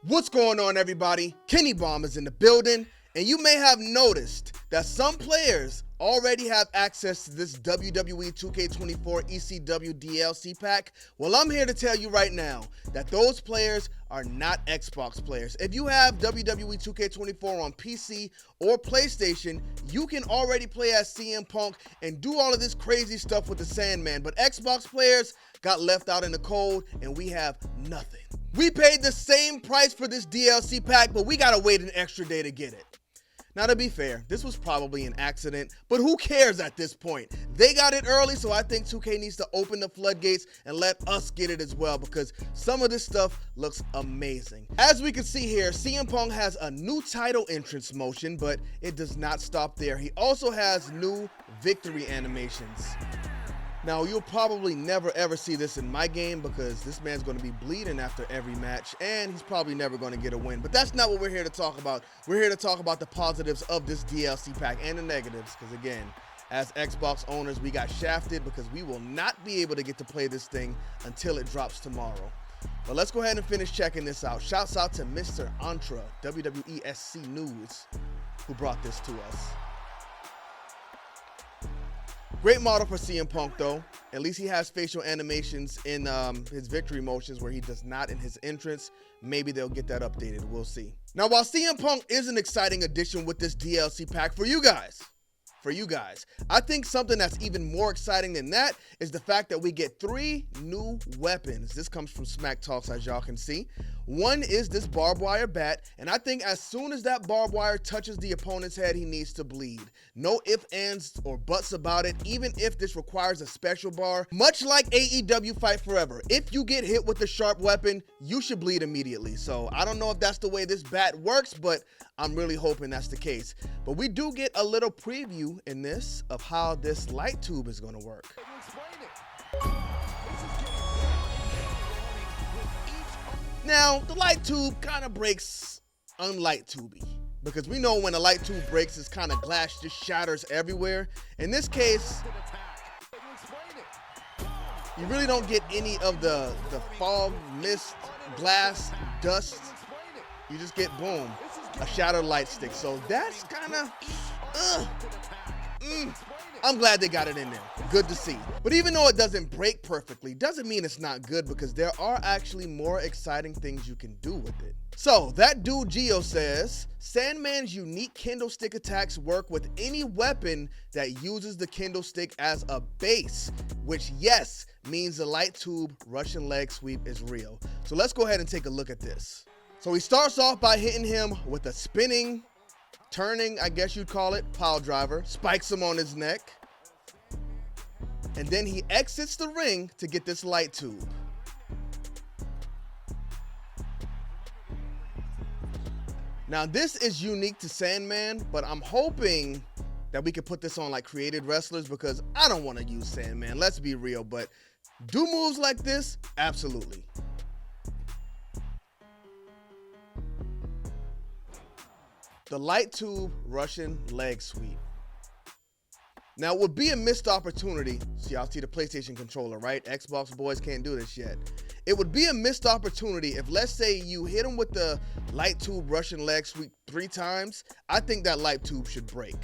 What's going on, everybody? Kennybomb is in the building, and you may have noticed that some players already have access to this WWE 2K24 ECW DLC pack. Well, I'm here to tell you right now that those players are not Xbox players. If you have WWE 2K24 on PC or PlayStation, you can already play as CM Punk and do all of this crazy stuff with the Sandman, but Xbox players got left out in the cold, and we have nothing. We paid the same price for this DLC pack, but we gotta wait an extra day to get it. Now, to be fair, this was probably an accident, but who cares at this point? They got it early, so I think 2K needs to open the floodgates and let us get it as well, because some of this stuff looks amazing. As we can see here, CM Punk has a new title entrance motion, but it does not stop there. He also has new victory animations. Now, you'll probably never ever see this in my game because this man's going to be bleeding after every match, and he's probably never going to get a win. But that's not what we're here to talk about. We're here to talk about the positives of this DLC pack and the negatives, because again, as Xbox owners, we got shafted because we will not be able to get to play this thing until it drops tomorrow. But let's go ahead and finish checking this out. Shouts out to Mr. Antra, WWESC News, who brought this to us. Great model for CM Punk, though. At least he has facial animations in his victory motions where he does not in his entrance. Maybe they'll get that updated. We'll see. Now, while CM Punk is an exciting addition with this DLC pack for you guys, I think something that's even more exciting than that is the fact that we get 3 new weapons. This comes from Smack Talks, as y'all can see. One is this Barbwire Bat, and I think as soon as that barbed wire touches the opponent's head, he needs to bleed. No ifs, ands, or buts about it, even if this requires a special bar. Much like AEW Fight Forever, if you get hit with a sharp weapon, you should bleed immediately. So I don't know if that's the way this bat works, but I'm really hoping that's the case. But we do get a little preview in this of how this light tube is going to work. Now, the light tube kind of breaks unlight tubey, because we know when a light tube breaks, it's kind of glass just shatters everywhere. In this case, you really don't get any of the fog, mist, glass, dust. You just get, boom, a shattered light stick. So that's kind of, I'm glad they got it in there. Good to see. But even though it doesn't break perfectly, doesn't mean it's not good, because there are actually more exciting things you can do with it. So that dude Gio says, Sandman's unique kendo stick attacks work with any weapon that uses the kendo stick as a base, which, yes, means the light tube Russian leg sweep is real. So let's go ahead and take a look at this. So he starts off by hitting him with a spinning, turning, I guess you'd call it, pile driver, spikes him on his neck, and then he exits the ring to get this light tube. Now, this is unique to Sandman, but I'm hoping that we can put this on like created wrestlers, because I don't want to use Sandman, let's be real, but do moves like this? Absolutely. The light tube Russian leg sweep. Now, it would be a missed opportunity. See, y'all see the PlayStation controller, right? Xbox boys can't do this yet. It would be a missed opportunity if, let's say, you hit him with the light tube Russian leg sweep 3 times. I think that light tube should break.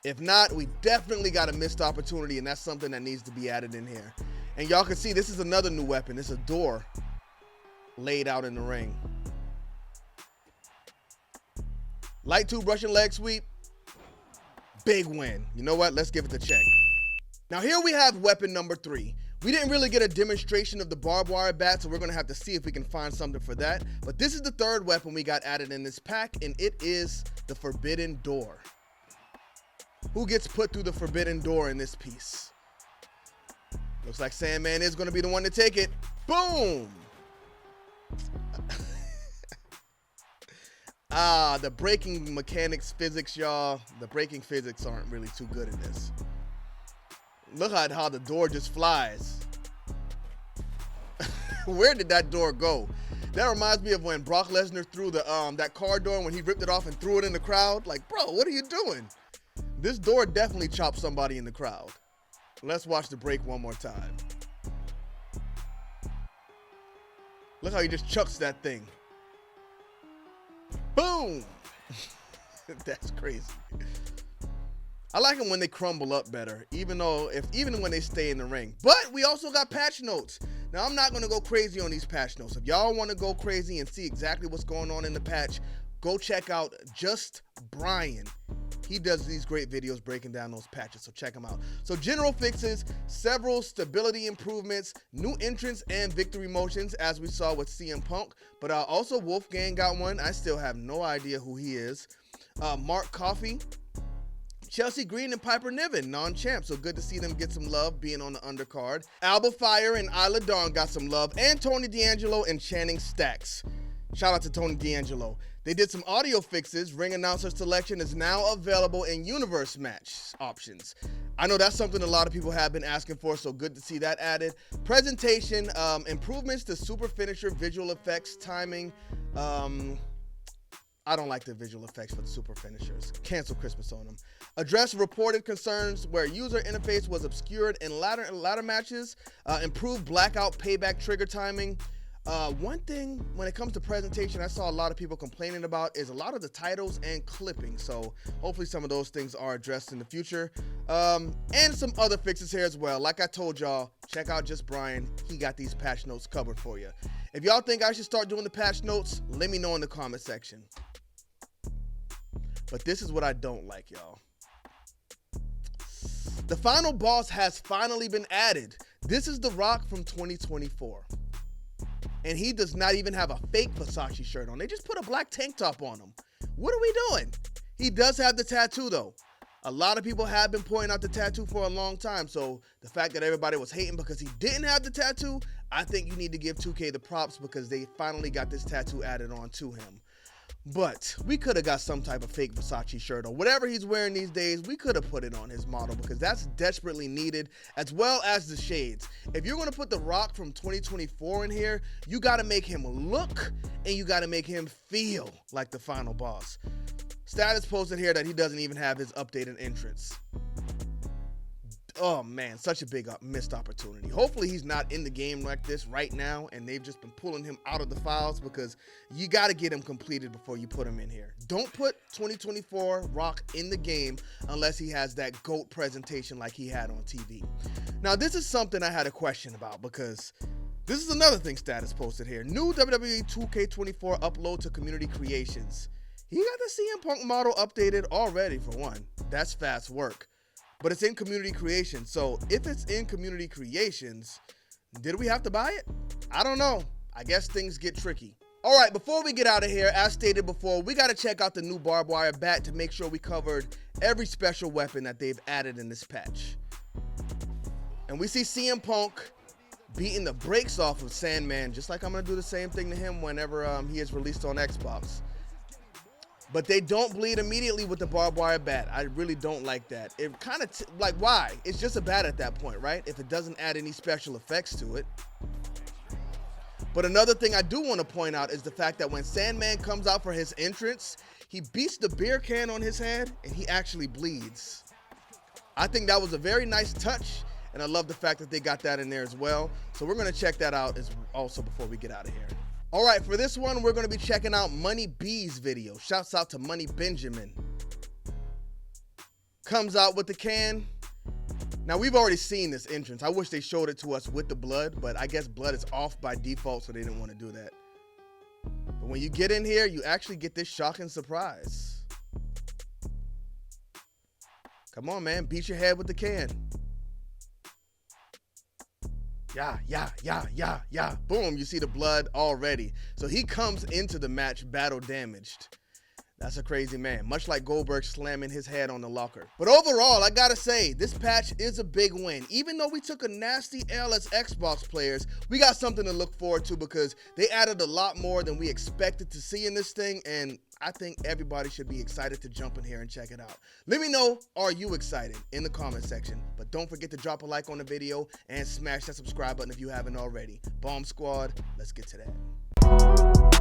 If not, we definitely got a missed opportunity, and that's something that needs to be added in here. And y'all can see this is another new weapon. It's a door laid out in the ring. Light tube Russian leg sweep, big win. You know what? Let's give it the check. Now here we have weapon number 3. We didn't really get a demonstration of the Barbwire Bat, so we're gonna have to see if we can find something for that. But this is the 3rd weapon we got added in this pack, and it is the Forbidden Door. Who gets put through the Forbidden Door in this piece? Looks like Sandman is gonna be the one to take it. Boom! The braking mechanics, physics, y'all. The braking physics aren't really too good in this. Look at how the door just flies. Where did that door go? That reminds me of when Brock Lesnar threw the that car door, when he ripped it off and threw it in the crowd. Like, bro, what are you doing? This door definitely chopped somebody in the crowd. Let's watch the break one more time. Look how he just chucks that thing. Boom. That's crazy. I like them when they crumble up better, even when they stay in the ring. But we also got patch notes. Now, I'm not going to go crazy on these patch notes. If y'all want to go crazy and see exactly what's going on in the patch, go check out Just Brian. He does these great videos breaking down those patches, so check him out. So general fixes, several stability improvements, new entrants and victory motions, as we saw with CM Punk. But also Wolfgang got one. I still have no idea who he is. Mark Coffey, Chelsea Green, and Piper Niven, non-champ, so good to see them get some love being on the undercard. Alba Fire and Isla Dawn got some love, and Tony D'Angelo and Channing Stacks. Shout out to Tony D'Angelo. They did some audio fixes. Ring announcer selection is now available in universe match options. I know that's something a lot of people have been asking for, so good to see that added. Presentation, improvements to super finisher visual effects, timing. I don't like the visual effects for the super finishers. Cancel Christmas on them. Address reported concerns where user interface was obscured in ladder matches. Improve blackout payback trigger timing. One thing when it comes to presentation I saw a lot of people complaining about is a lot of the titles and clipping. So hopefully some of those things are addressed in the future. And some other fixes here as well. Like I told y'all, check out Just Brian. He got these patch notes covered for you. If y'all think I should start doing the patch notes, let me know in the comment section. But this is what I don't like, y'all. The final boss has finally been added. This is The Rock from 2024. And he does not even have a fake Versace shirt on. They just put a black tank top on him. What are we doing? He does have the tattoo, though. A lot of people have been pointing out the tattoo for a long time. So the fact that everybody was hating because he didn't have the tattoo, I think you need to give 2K the props because they finally got this tattoo added on to him. But we could have got some type of fake Versace shirt or whatever he's wearing these days. We could have put it on his model because that's desperately needed, as well as the shades. If you're going to put The Rock from 2024 in here, you got to make him look and you got to make him feel like the final boss. Status posted here that he doesn't even have his updated entrance. Oh man, such a big missed opportunity. Hopefully he's not in the game like this right now and they've just been pulling him out of the files because you got to get him completed before you put him in here. Don't put 2024 Rock in the game unless he has that GOAT presentation like he had on TV. Now this is something I had a question about because this is another thing Status posted here. New WWE 2K24 upload to community creations. He got the CM Punk model updated already for one. That's fast work. But it's in community creations. So if it's in community creations, did we have to buy it? I don't know. I guess things get tricky. All right, before we get out of here, as stated before, we got to check out the new Barbwire Bat to make sure we covered every special weapon that they've added in this patch. And we see CM Punk beating the brakes off of Sandman, just like I'm going to do the same thing to him whenever he is released on Xbox. But they don't bleed immediately with the Barbwire Bat. I really don't like that. It kind of, like, why? It's just a bat at that point, right? If it doesn't add any special effects to it. But another thing I do want to point out is the fact that when Sandman comes out for his entrance, he beats the beer can on his head and he actually bleeds. I think that was a very nice touch, and I love the fact that they got that in there as well. So we're going to check that out as also before we get out of here. All right, for this one, we're going to be checking out Money B's video. Shouts out to Money Benjamin. Comes out with the can. Now, we've already seen this entrance. I wish they showed it to us with the blood, but I guess blood is off by default, so they didn't want to do that. But when you get in here, you actually get this shocking surprise. Come on, man. Beat your head with the can. Yeah. Boom, you see the blood already. So he comes into the match battle damaged. That's a crazy man, much like Goldberg slamming his head on the locker. But overall, I gotta say, this patch is a big win. Even though we took a nasty L as Xbox players, we got something to look forward to because they added a lot more than we expected to see in this thing, and I think everybody should be excited to jump in here and check it out. Let me know, are you excited in the comment section? But don't forget to drop a like on the video and smash that subscribe button if you haven't already. Bomb Squad, let's get to that.